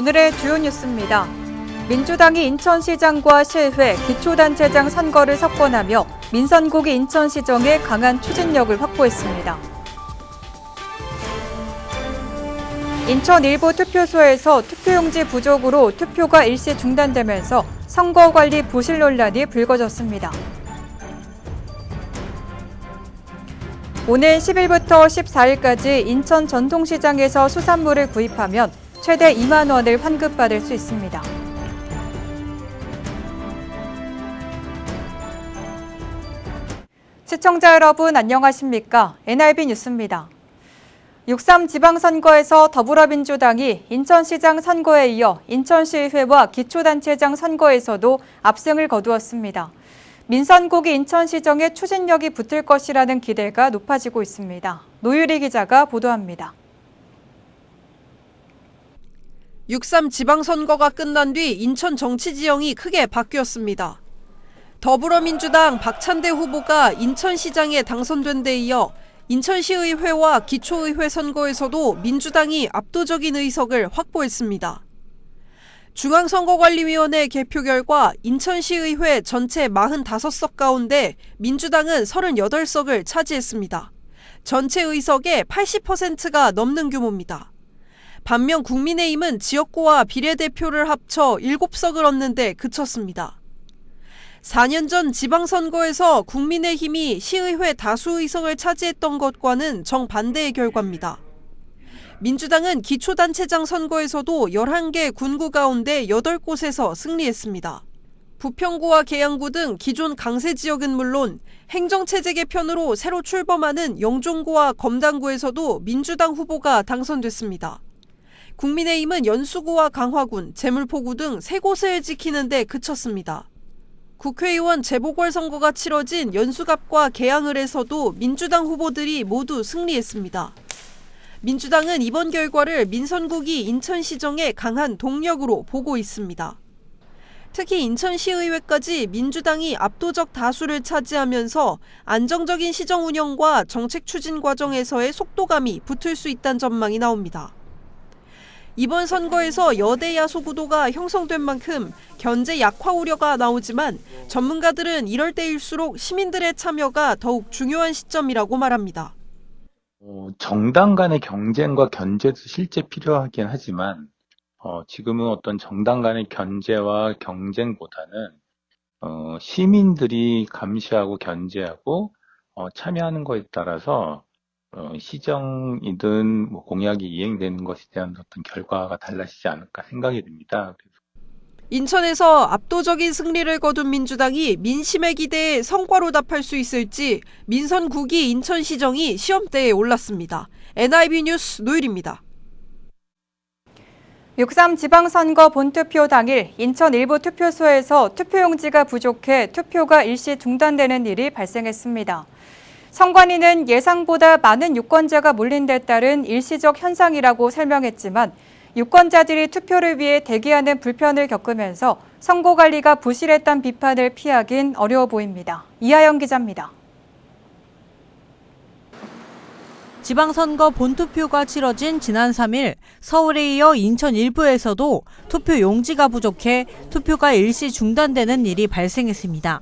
오늘의 주요 뉴스입니다. 민주당이 인천시장과 실회, 기초단체장 선거를 석권하며 민선국이 인천시정에 강한 추진력을 확보했습니다. 인천 일부 투표소에서 투표용지 부족으로 투표가 일시 중단되면서 선거관리 부실 논란이 불거졌습니다. 오늘 10일부터 14일까지 인천 전통시장에서 수산물을 구입하면 최대 2만 원을 환급받을 수 있습니다. 시청자 여러분 안녕하십니까? NRB 뉴스입니다. 6.3 지방선거에서 더불어민주당이 인천시장 선거에 이어 인천시의회와 기초단체장 선거에서도 압승을 거두었습니다. 민선국이 인천시정에 추진력이 붙을 것이라는 기대가 높아지고 있습니다. 노유리 기자가 보도합니다. 6.3 지방선거가 끝난 뒤 인천 정치 지형이 크게 바뀌었습니다. 더불어민주당 박찬대 후보가 인천시장에 당선된 데 이어 인천시의회와 기초의회 선거에서도 민주당이 압도적인 의석을 확보했습니다. 중앙선거관리위원회 개표 결과 인천시의회 전체 45석 가운데 민주당은 38석을 차지했습니다. 전체 의석의 80%가 넘는 규모입니다. 반면 국민의힘은 지역구와 비례대표를 합쳐 7석을 얻는 데 그쳤습니다. 4년 전 지방선거에서 국민의힘이 시의회 다수 의석을 차지했던 것과는 정반대의 결과입니다. 민주당은 기초단체장 선거에서도 11개 군구 가운데 8곳에서 승리했습니다. 부평구와 계양구 등 기존 강세 지역은 물론 행정체제 개편으로 새로 출범하는 영종구와 검단구에서도 민주당 후보가 당선됐습니다. 국민의힘은 연수구와 강화군, 제물포구 등 3곳을 지키는 데 그쳤습니다. 국회의원 재보궐선거가 치러진 연수갑과 계양을에서도 민주당 후보들이 모두 승리했습니다. 민주당은 이번 결과를 민선국이 인천시정의 강한 동력으로 보고 있습니다. 특히 인천시의회까지 민주당이 압도적 다수를 차지하면서 안정적인 시정 운영과 정책 추진 과정에서의 속도감이 붙을 수 있다는 전망이 나옵니다. 이번 선거에서 여대야소 구도가 형성된 만큼 견제 약화 우려가 나오지만 전문가들은 이럴 때일수록 시민들의 참여가 더욱 중요한 시점이라고 말합니다. 정당 간의 경쟁과 견제도 실제 필요하긴 하지만 지금은 어떤 정당 간의 견제와 경쟁보다는 시민들이 감시하고 견제하고 참여하는 것에 따라서 시정이든 공약이 이행되는 것에 대한 어떤 결과가 달라지지 않을까 생각이 듭니다. 인천에서 압도적인 승리를 거둔 민주당이 민심의 기대에 성과로 답할 수 있을지 민선국이 인천시정이 시험대에 올랐습니다. NIB 뉴스 노율입니다. 6.3 지방선거 본투표 당일 인천 일부 투표소에서 투표용지가 부족해 투표가 일시 중단되는 일이 발생했습니다. 선관위는 예상보다 많은 유권자가 몰린 데 따른 일시적 현상이라고 설명했지만 유권자들이 투표를 위해 대기하는 불편을 겪으면서 선거관리가 부실했다는 비판을 피하긴 어려워 보입니다. 이하영 기자입니다. 지방선거 본투표가 치러진 지난 3일 서울에 이어 인천 일부에서도 투표 용지가 부족해 투표가 일시 중단되는 일이 발생했습니다.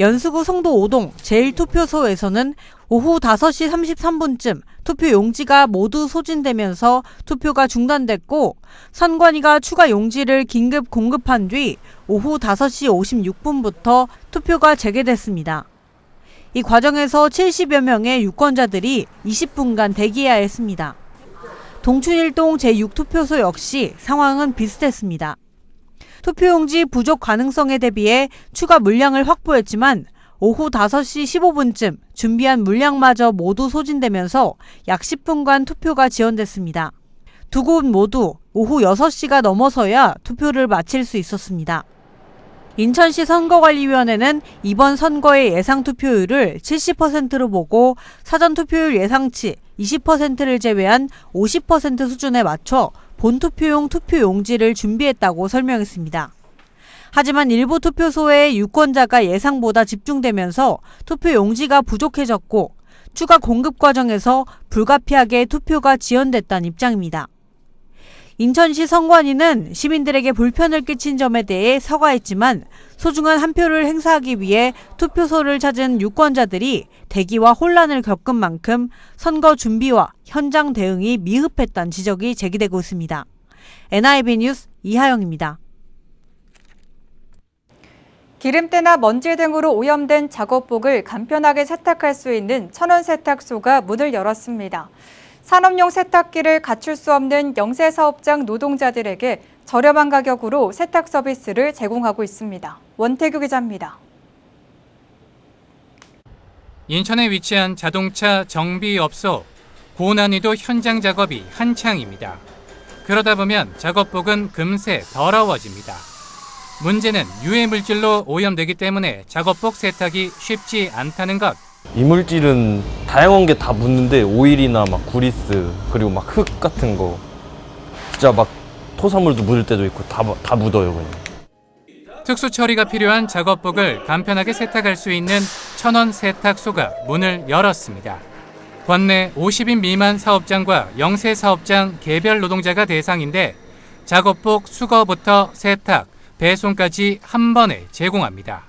연수구 송도 5동 제1투표소에서는 오후 5시 33분쯤 투표 용지가 모두 소진되면서 투표가 중단됐고 선관위가 추가 용지를 긴급 공급한 뒤 오후 5시 56분부터 투표가 재개됐습니다. 이 과정에서 70여 명의 유권자들이 20분간 대기해야 했습니다. 동춘일동 제6투표소 역시 상황은 비슷했습니다. 투표용지 부족 가능성에 대비해 추가 물량을 확보했지만 오후 5시 15분쯤 준비한 물량마저 모두 소진되면서 약 10분간 투표가 지연됐습니다. 두 곳 모두 오후 6시가 넘어서야 투표를 마칠 수 있었습니다. 인천시 선거관리위원회는 이번 선거의 예상 투표율을 70%로 보고 사전 투표율 예상치 20%를 제외한 50% 수준에 맞춰 본투표용 투표용지를 준비했다고 설명했습니다. 하지만 일부 투표소에 유권자가 예상보다 집중되면서 투표용지가 부족해졌고 추가 공급 과정에서 불가피하게 투표가 지연됐다는 입장입니다. 인천시 선관위는 시민들에게 불편을 끼친 점에 대해 사과했지만 소중한 한 표를 행사하기 위해 투표소를 찾은 유권자들이 대기와 혼란을 겪은 만큼 선거 준비와 현장 대응이 미흡했다는 지적이 제기되고 있습니다. NIB 뉴스 이하영입니다. 기름때나 먼지 등으로 오염된 작업복을 간편하게 세탁할 수 있는 천원 세탁소가 문을 열었습니다. 산업용 세탁기를 갖출 수 없는 영세사업장 노동자들에게 저렴한 가격으로 세탁 서비스를 제공하고 있습니다. 원태규 기자입니다. 인천에 위치한 자동차 정비업소, 고난이도 현장 작업이 한창입니다. 그러다 보면 작업복은 금세 더러워집니다. 문제는 유해 물질로 오염되기 때문에 작업복 세탁이 쉽지 않다는 것. 이물질은 다양한 게 다 묻는데 오일이나 막 구리스 그리고 막 흙 같은 거 진짜 막 토사물도 묻을 때도 있고 다 묻어요 그냥. 특수 처리가 필요한 작업복을 간편하게 세탁할 수 있는 천원 세탁소가 문을 열었습니다. 관내 50인 미만 사업장과 영세 사업장 개별 노동자가 대상인데 작업복 수거부터 세탁, 배송까지 한 번에 제공합니다.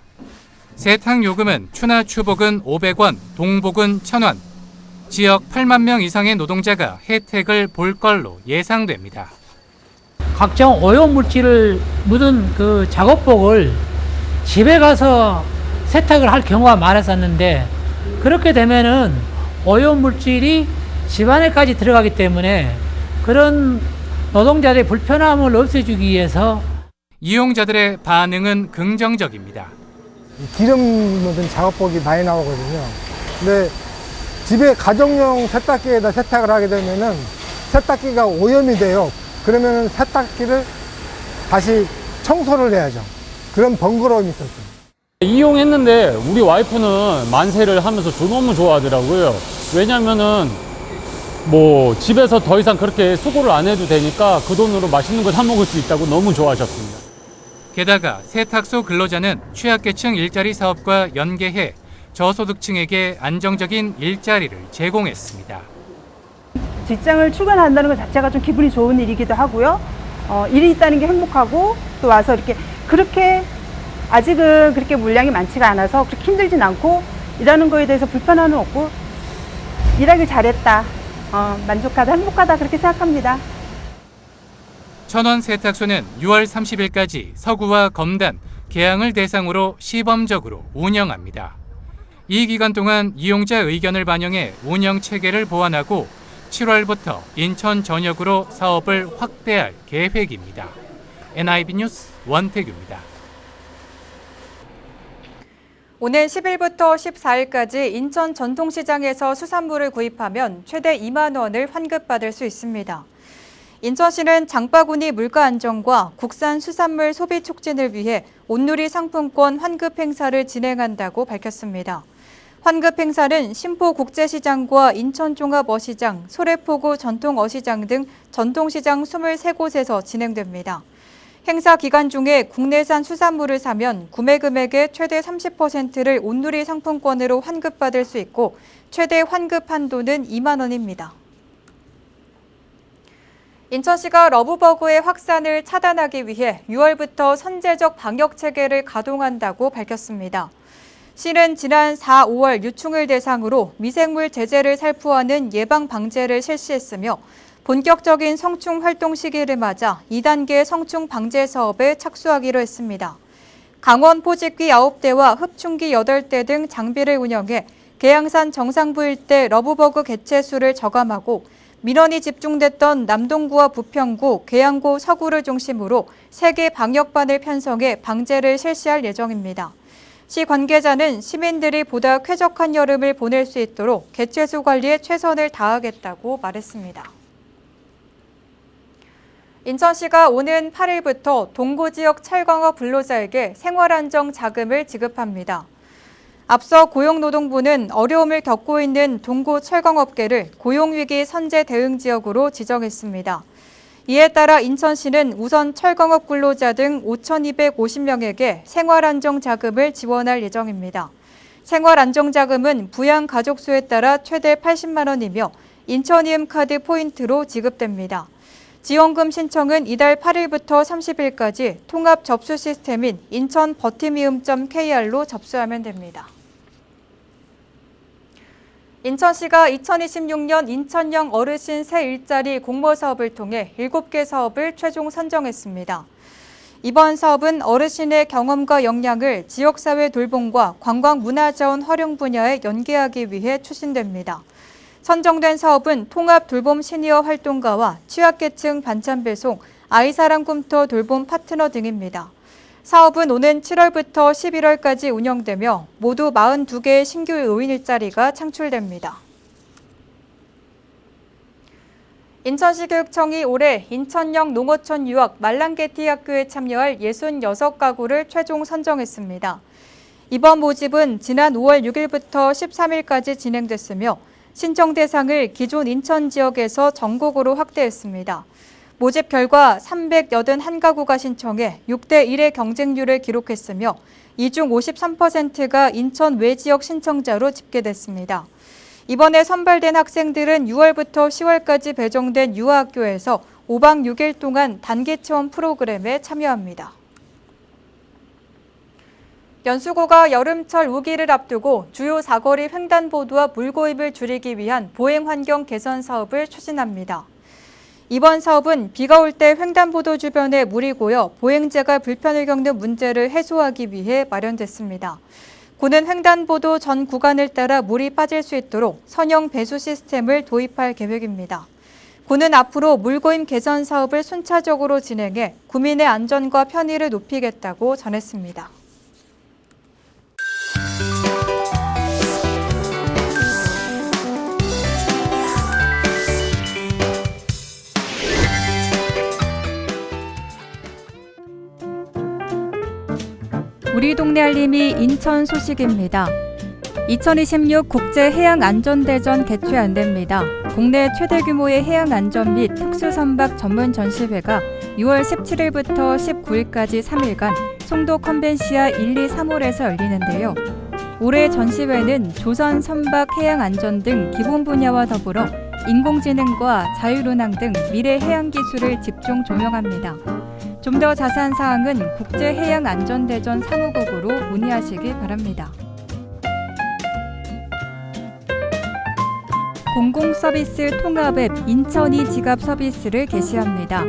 세탁 요금은 추나 추복은 500원, 동복은 1,000원. 지역 8만 명 이상의 노동자가 혜택을 볼 걸로 예상됩니다. 각종 오염물질을 묻은 그 작업복을 집에 가서 세탁을 할 경우가 많았었는데 그렇게 되면은 오염물질이 집안에까지 들어가기 때문에 그런 노동자들의 불편함을 없애주기 위해서 이용자들의 반응은 긍정적입니다. 기름 묻은 작업복이 많이 나오거든요. 근데 집에 가정용 세탁기에다 세탁을 하게 되면은 세탁기가 오염이 돼요. 그러면 세탁기를 다시 청소를 해야죠. 그런 번거로움이 있었죠. 이용했는데 우리 와이프는 만세를 하면서 너무 좋아하더라고요. 왜냐면은 뭐 집에서 더 이상 그렇게 수고를 안 해도 되니까 그 돈으로 맛있는 거 사 먹을 수 있다고 너무 좋아하셨습니다. 게다가 세탁소 근로자는 취약계층 일자리 사업과 연계해 저소득층에게 안정적인 일자리를 제공했습니다. 직장을 출근한다는 것 자체가 좀 기분이 좋은 일이기도 하고요. 일이 있다는 게 행복하고 또 와서 이렇게 그렇게 아직은 그렇게 물량이 많지가 않아서 그렇게 힘들진 않고 일하는 거에 대해서 불편함은 없고 일하길 잘했다, 만족하다, 행복하다 그렇게 생각합니다. 천원 세탁소는 6월 30일까지 서구와 검단, 계양을 대상으로 시범적으로 운영합니다. 이 기간 동안 이용자 의견을 반영해 운영 체계를 보완하고 7월부터 인천 전역으로 사업을 확대할 계획입니다. NIB 뉴스 원태규입니다. 오는 10일부터 14일까지 인천 전통시장에서 수산물을 구입하면 최대 2만 원을 환급받을 수 있습니다. 인천시는 장바구니 물가 안정과 국산 수산물 소비 촉진을 위해 온누리 상품권 환급 행사를 진행한다고 밝혔습니다. 환급 행사는 신포국제시장과 인천종합어시장, 소래포구 전통어시장 등 전통시장 23곳에서 진행됩니다. 행사 기간 중에 국내산 수산물을 사면 구매 금액의 최대 30%를 온누리 상품권으로 환급받을 수 있고 최대 환급 한도는 2만 원입니다. 인천시가 러브버그의 확산을 차단하기 위해 6월부터 선제적 방역 체계를 가동한다고 밝혔습니다. 시는 지난 4, 5월 유충을 대상으로 미생물 제재를 살포하는 예방 방제를 실시했으며 본격적인 성충 활동 시기를 맞아 2단계 성충 방제 사업에 착수하기로 했습니다. 강원 포직기 9대와 흡충기 8대 등 장비를 운영해 계양산 정상부 일대 러브버그 개체수를 저감하고 민원이 집중됐던 남동구와 부평구, 계양구, 서구를 중심으로 3개 방역반을 편성해 방제를 실시할 예정입니다. 시 관계자는 시민들이 보다 쾌적한 여름을 보낼 수 있도록 개체수 관리에 최선을 다하겠다고 말했습니다. 인천시가 오는 8일부터 동구 지역 철광업 근로자에게 생활안정 자금을 지급합니다. 앞서 고용노동부는 어려움을 겪고 있는 동구 철광업계를 고용위기 선제 대응 지역으로 지정했습니다. 이에 따라 인천시는 우선 철광업 근로자 등 5,250명에게 생활안정자금을 지원할 예정입니다. 생활안정자금은 부양 가족 수에 따라 최대 80만 원이며 인천이음카드 포인트로 지급됩니다. 지원금 신청은 이달 8일부터 30일까지 통합 접수 시스템인 인천버티미움.kr로 접수하면 됩니다. 인천시가 2026년 인천형 어르신 새 일자리 공모 사업을 통해 7개 사업을 최종 선정했습니다. 이번 사업은 어르신의 경험과 역량을 지역사회 돌봄과 관광문화자원 활용 분야에 연계하기 위해 추진됩니다. 선정된 사업은 통합 돌봄 시니어 활동가와 취약계층 반찬 배송, 아이사랑 꿈터 돌봄 파트너 등입니다. 사업은 오는 7월부터 11월까지 운영되며 모두 42개의 신규 노인 일자리가 창출됩니다. 인천시 교육청이 올해 인천형 농어촌 유학 말랑개티 학교에 참여할 66가구를 최종 선정했습니다. 이번 모집은 지난 5월 6일부터 13일까지 진행됐으며 신청 대상을 기존 인천 지역에서 전국으로 확대했습니다. 모집 결과 381가구가 신청해 6대 1의 경쟁률을 기록했으며 이 중 53%가 인천 외 지역 신청자로 집계됐습니다. 이번에 선발된 학생들은 6월부터 10월까지 배정된 유아학교에서 5박 6일 동안 단기 체험 프로그램에 참여합니다. 연수구가 여름철 우기를 앞두고 주요 사거리 횡단보도와 물고입을 줄이기 위한 보행 환경 개선 사업을 추진합니다. 이번 사업은 비가 올 때 횡단보도 주변에 물이 고여 보행자가 불편을 겪는 문제를 해소하기 위해 마련됐습니다. 구는 횡단보도 전 구간을 따라 물이 빠질 수 있도록 선형 배수 시스템을 도입할 계획입니다. 구는 앞으로 물고임 개선 사업을 순차적으로 진행해 구민의 안전과 편의를 높이겠다고 전했습니다. 우리 동네 알림이 인천 소식입니다. 2026 국제해양안전대전 개최 안내입니다. 국내 최대 규모의 해양안전 및 특수선박 전문 전시회가 6월 17일부터 19일까지 3일간 송도 컨벤시아 1, 2, 3홀에서 열리는데요. 올해 전시회는 조선 선박 해양안전 등 기본 분야와 더불어 인공지능과 자율운항 등 미래 해양 기술을 집중 조명합니다. 좀 더 자세한 사항은 국제해양안전대전 사무국으로 문의하시기 바랍니다. 공공서비스 통합앱 인천이 지갑 서비스를 개시합니다.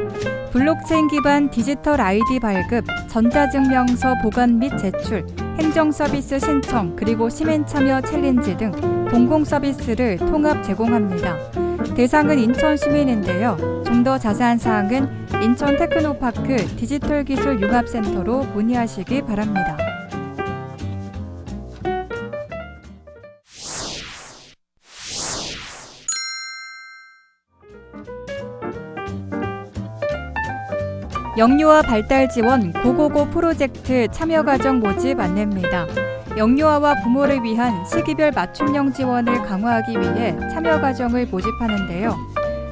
블록체인 기반 디지털 아이디 발급, 전자증명서 보관 및 제출, 행정서비스 신청, 그리고 시민참여 챌린지 등 공공서비스를 통합 제공합니다. 대상은 인천 시민인데요. 좀 더 자세한 사항은 인천 테크노파크 디지털기술 융합센터로 문의하시기 바랍니다. 영유아 발달 지원 고고고 프로젝트 참여과정 모집 안내입니다. 영유아와 부모를 위한 시기별 맞춤형 지원을 강화하기 위해 참여과정을 모집하는데요.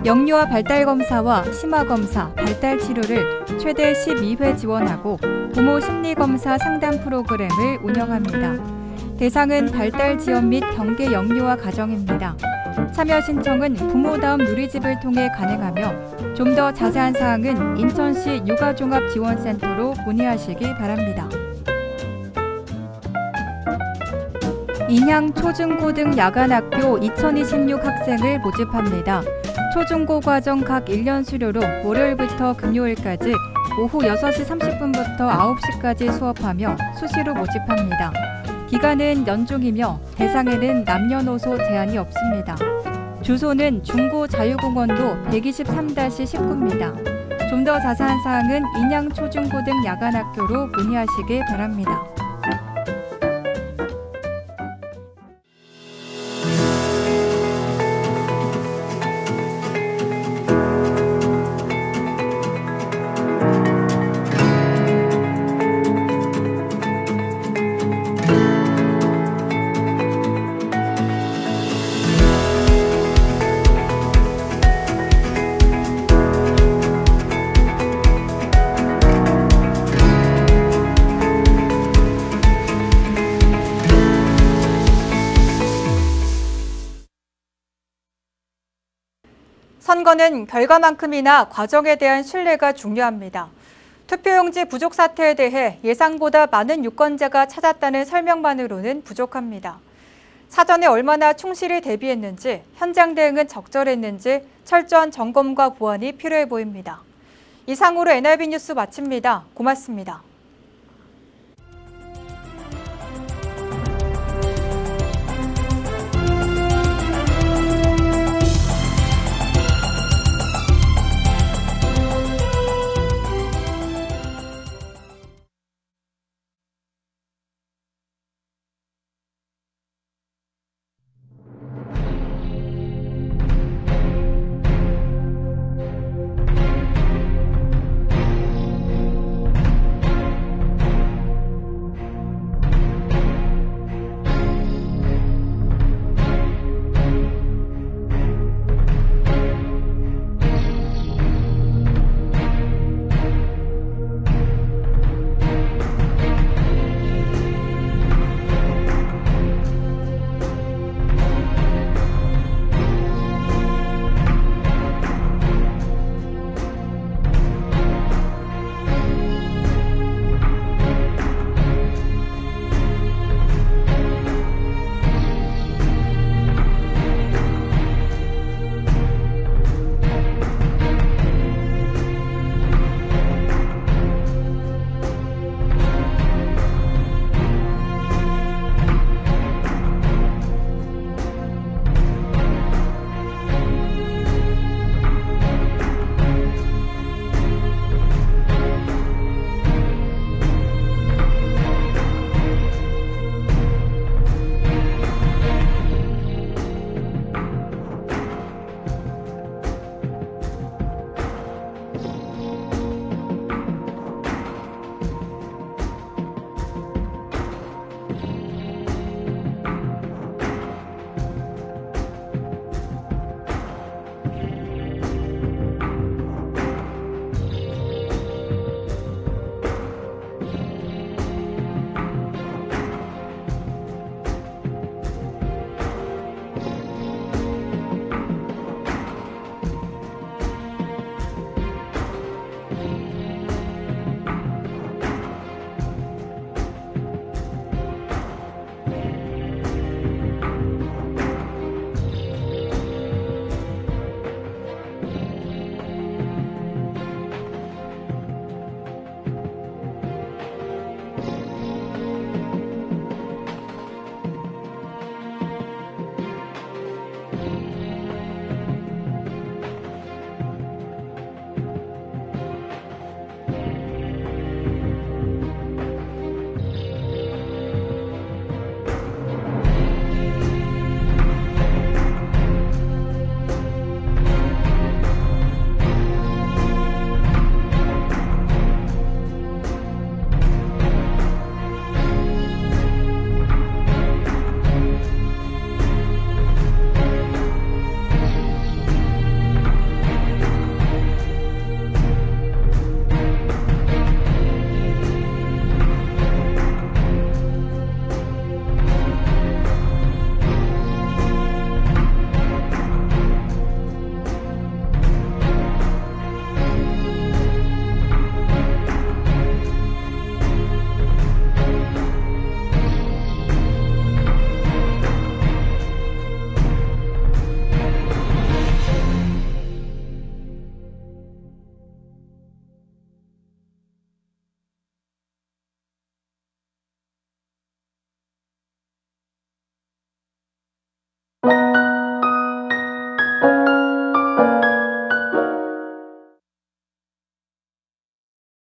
영유아 발달검사와 심화검사, 발달치료를 최대 12회 지원하고 부모 심리검사 상담 프로그램을 운영합니다. 대상은 발달지원 및 경계 영유아 가정입니다. 참여 신청은 부모다움 누리집을 통해 가능하며 좀 더 자세한 사항은 인천시 육아종합지원센터로 문의하시기 바랍니다. 인양 초중고등 야간학교 2026 학생을 모집합니다. 초중고 과정 각 1년 수료로 월요일부터 금요일까지 오후 6시 30분부터 9시까지 수업하며 수시로 모집합니다. 기간은 연중이며 대상에는 남녀노소 제한이 없습니다. 주소는 중구 자유공원로 123-19입니다. 좀 더 자세한 사항은 인양 초중고등 야간학교로 문의하시기 바랍니다. 선거는 결과만큼이나 과정에 대한 신뢰가 중요합니다. 투표용지 부족 사태에 대해 예상보다 많은 유권자가 찾았다는 설명만으로는 부족합니다. 사전에 얼마나 충실히 대비했는지, 현장 대응은 적절했는지 철저한 점검과 보완이 필요해 보입니다. 이상으로 NRB 뉴스 마칩니다. 고맙습니다.